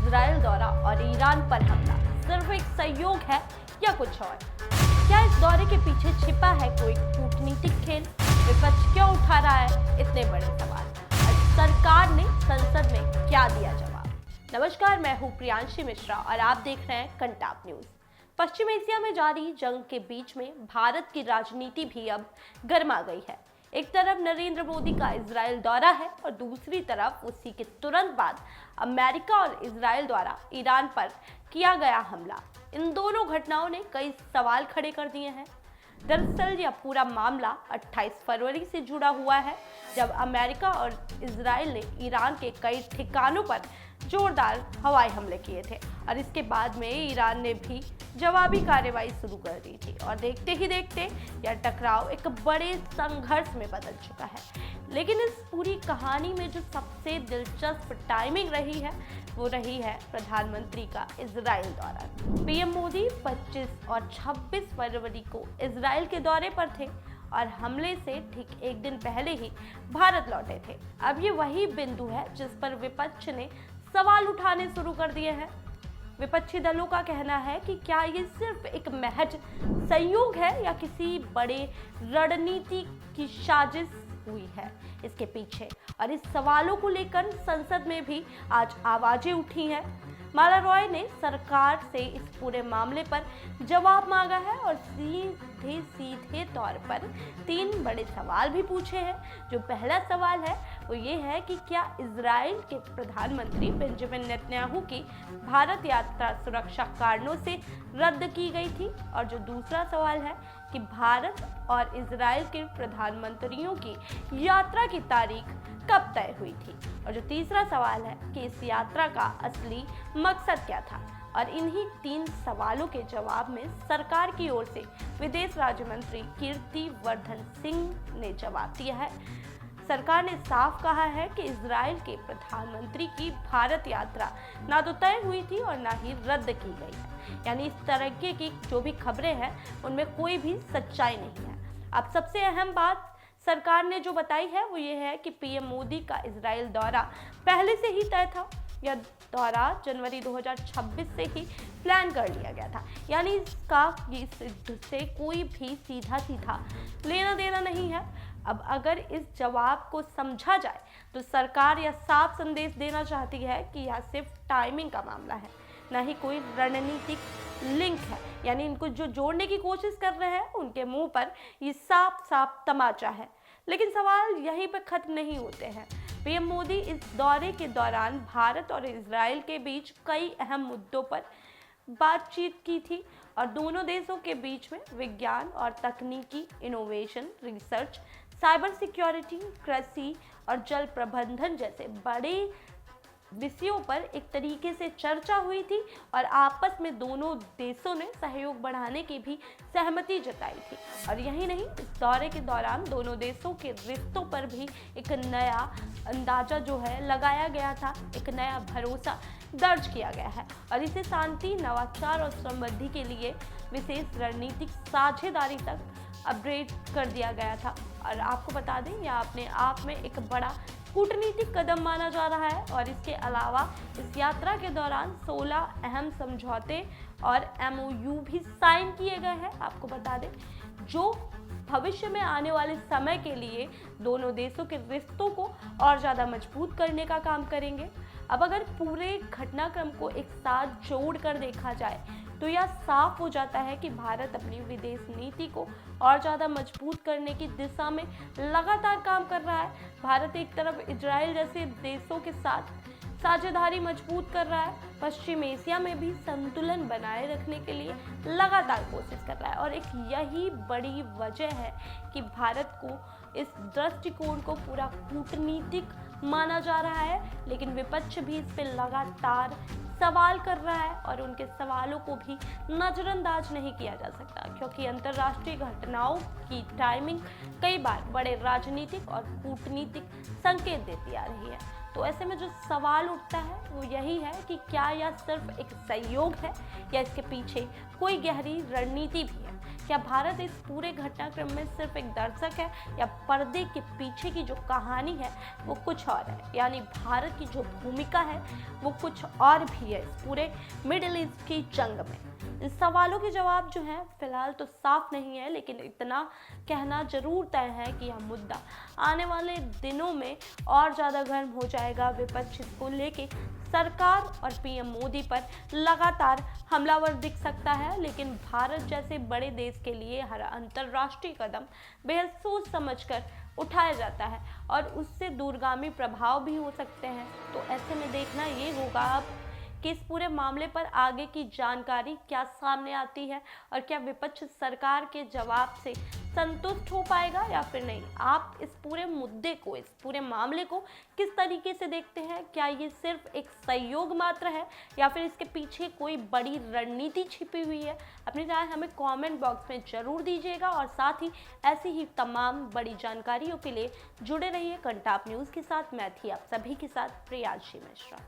Israel दौरा और Iran पर हमला सिर्फ एक संयोग है या कुछ और? क्या इस दौरे के पीछे छिपा है कोई कूटनीतिक खेल? विपक्ष क्यों उठा रहा है इतने बड़े सवाल? सरकार ने संसद में क्या दिया जवाब? नमस्कार, मैं हूं प्रियांशी मिश्रा और आप देख रहे हैं कंटाप न्यूज। पश्चिम एशिया में जारी जंग के बीच में भारत की राजनीति भी अब गर्मा गई है। एक तरफ नरेंद्र मोदी का इजराइल दौरा है और दूसरी तरफ उसी के तुरंत बाद अमेरिका और इजराइल द्वारा ईरान पर किया गया हमला। इन दोनों घटनाओं ने कई सवाल खड़े कर दिए हैं। दरअसल यह पूरा मामला 28 फरवरी से जुड़ा हुआ है, जब अमेरिका और इजराइल ने ईरान के कई ठिकानों पर जोरदार हवाई हमले किए थे और इसके बाद में ईरान ने भी जवाबी कार्रवाई शुरू कर दी थी और देखते ही देखते यह टकराव एक बड़े संघर्ष में बदल चुका है। लेकिन इस पूरी कहानी में जो सबसे दिलचस्प टाइमिंग रही है वो रही है प्रधानमंत्री का इजराइल दौरा। पीएम मोदी 25 और 26 फरवरी को इजराइल के दौरे पर थे और हमले से ठीक एक दिन पहले ही भारत लौटे थे। अब ये वही बिंदु है जिस पर विपक्ष ने सवाल उठाने शुरू कर दिए हैं। विपक्षी दलों का कहना है कि क्या ये सिर्फ एक महज संयोग है या किसी बड़े रणनीति की साजिश हुई है इसके पीछे। और इस सवालों को लेकर संसद में भी आज आवाजें उठी हैं। माला रॉय ने सरकार से इस पूरे मामले पर जवाब मांगा है और सीधे तौर पर 3 बड़े सवाल भी पूछे हैं। जो पहला सवाल है वो ये है कि क्या इजराइल के प्रधानमंत्री बेंजामिन नेतन्याहू की भारत यात्रा सुरक्षा कारणों से रद्द की गई थी, और जो दूसरा सवाल है कि भारत और इजराइल के प्रधानमंत्रियों की यात्रा की तारीख कब तय हुई थी, और जो तीसरा सवाल है कि इस यात्रा का असली मकसद क्या था। और इन्हीं 3 सवालों के जवाब में सरकार की ओर से विदेश राज्य मंत्री कीर्ति वर्धन सिंह ने जवाब दिया है। सरकार ने साफ कहा है कि इजराइल के प्रधानमंत्री की भारत यात्रा ना तो तय हुई थी और ना ही रद्द की गई है। यानी इस तरह की जो भी खबरें हैं उनमें कोई भी सच्चाई नहीं है। अब सबसे अहम बात सरकार ने जो बताई है वो ये है कि पीएम मोदी का इजराइल दौरा पहले से ही तय था। यह दौरा जनवरी 2026 से ही प्लान कर लिया गया था। यानी इससे कोई भी सीधा लेना देना नहीं है। अब अगर इस जवाब को समझा जाए तो सरकार यह साफ संदेश देना चाहती है कि यह सिर्फ टाइमिंग का मामला है, ना ही कोई रणनीतिक लिंक है। यानी इनको जो जोड़ने की कोशिश कर रहे हैं उनके मुंह पर ये साफ तमाचा है। लेकिन सवाल यहीं पर खत्म नहीं होते हैं। पीएम मोदी इस दौरे के दौरान भारत और इजराइल के बीच कई अहम मुद्दों पर बातचीत की थी और दोनों देशों के बीच में विज्ञान और तकनीकी इनोवेशन, रिसर्च, साइबर सिक्योरिटी, कृषि और जल प्रबंधन जैसे बड़े विषयों पर एक तरीके से चर्चा हुई थी और आपस में दोनों देशों ने सहयोग बढ़ाने की भी सहमति जताई थी। और यही नहीं, इस दौरे के दौरान दोनों देशों के रिश्तों पर भी एक नया अंदाजा जो है लगाया गया था, एक नया भरोसा दर्ज किया गया है और इसे शांति, नवाचार और समृद्धि के लिए विशेष रणनीतिक साझेदारी तक अपग्रेड कर दिया गया था। और आपको बता दें, यह अपने आप में एक बड़ा कूटनीतिक कदम माना जा रहा है। और इसके अलावा इस यात्रा के दौरान 16 अहम समझौते और MOU भी साइन किए गए हैं। आपको बता दें, जो भविष्य में आने वाले समय के लिए दोनों देशों के रिश्तों को और ज़्यादा मजबूत करने का काम करेंगे। अब अगर पूरे घटनाक्रम को एक साथ जोड़ कर देखा जाए तो यह साफ हो जाता है कि भारत अपनी विदेश नीति को और ज़्यादा मजबूत करने की दिशा में लगातार काम कर रहा है। भारत एक तरफ इजराइल जैसे देशों के साथ साझेदारी मजबूत कर रहा है, पश्चिम एशिया में भी संतुलन बनाए रखने के लिए लगातार कोशिश कर रहा है। और एक यही बड़ी वजह है कि भारत को इस दृष्टिकोण को पूरा कूटनीतिक माना जा रहा है। लेकिन विपक्ष भी इस पर लगातार सवाल कर रहा है और उनके सवालों को भी नज़रअंदाज नहीं किया जा सकता, क्योंकि अंतर्राष्ट्रीय घटनाओं की टाइमिंग कई बार बड़े राजनीतिक और कूटनीतिक संकेत देती आ रही है। तो ऐसे में जो सवाल उठता है वो यही है कि क्या यह सिर्फ एक सहयोग है या इसके पीछे कोई गहरी रणनीति भी है। क्या भारत इस पूरे घटनाक्रम में सिर्फ एक दर्शक है या पर्दे के पीछे की जो कहानी है वो कुछ और है, यानी भारत की जो भूमिका है वो कुछ और भी है इस पूरे मिडिल ईस्ट की जंग में। इन सवालों के जवाब जो हैं फिलहाल तो साफ नहीं है, लेकिन इतना कहना जरूर तय है कि यह मुद्दा आने वाले दिनों में और ज़्यादा गर्म हो जाएगा। विपक्ष इसको लेके सरकार और पीएम मोदी पर लगातार हमलावर दिख सकता है, लेकिन भारत जैसे बड़े देश के लिए हर अंतर्राष्ट्रीय कदम बेहद सोच समझकर उठाया जाता है और उससे दूरगामी प्रभाव भी हो सकते हैं। तो ऐसे में देखना ये होगा अब कि इस पूरे मामले पर आगे की जानकारी क्या सामने आती है और क्या विपक्ष सरकार के जवाब से संतुष्ट हो पाएगा या फिर नहीं। आप इस पूरे मुद्दे को, इस पूरे मामले को किस तरीके से देखते हैं? क्या ये सिर्फ एक सहयोग मात्र है या फिर इसके पीछे कोई बड़ी रणनीति छिपी हुई है? अपनी राय हमें कमेंट बॉक्स में जरूर दीजिएगा और साथ ही ऐसी ही तमाम बड़ी जानकारियों के लिए जुड़े रहिए कंटाप न्यूज़ के साथ। मैं थी आप सभी के साथ प्रियांशी मिश्रा।